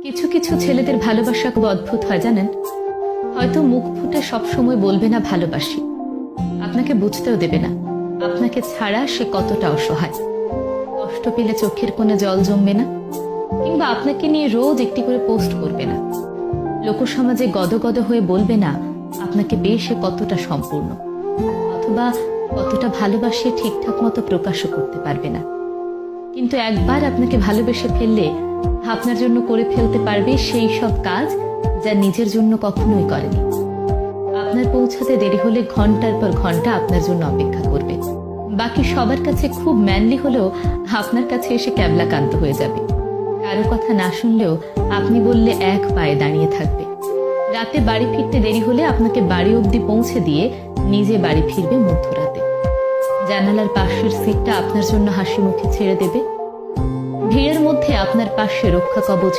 কিছু কিছু ছেলেদের ভালোবাসা খুব অদ্ভুত হয় জানেন। হয়তো মুখ ফুটে সবসময় বলবে না ভালোবাসি, আপনাকে বুঝতেও দেবে না আপনাকে ছাড়া সে কতটা অসহায়। কষ্ট পেলে চোখের কোণে জল জমবে না, কিংবা আপনাকে নিয়ে রোজ একটি করে পোস্ট করবে না। লোকসমাজে গদগদ হয়ে বলবে না আপনাকে পেয়ে সে কতটা সম্পূর্ণ, অথবা কতটা ভালোবাসে ঠিকঠাক মতো প্রকাশও করতে পারবে না। কিন্তু একবার আপনাকে ভালোবেসে ফেললে আপনার জন্য করে ফেলতে পারবে সেই সব কাজ যা নিজের জন্য কখনোই করেনি। আপনার পৌঁছাতে দেরি হলে ঘন্টার পর ঘন্টা আপনার জন্য অপেক্ষা করবে। বাকি সবার কাছে খুব ম্যানলি হলেও আপনার কাছে এসে ক্যাবলাকান্ত হয়ে যাবে। কারো কথা না শুনলেও আপনি বললে এক পায়ে দাঁড়িয়ে থাকবে। রাতে বাড়ি ফিরতে দেরি হলে আপনাকে বাড়ি অবধি পৌঁছে দিয়ে নিজে বাড়ি ফিরবে মধ্যরাতে। জানালার পাশের সিটটা আপনার জন্য হাসি মুখে ছেড়ে দেবে। ভিড়ের মধ্যে আপনার পাশে রক্ষা কবচ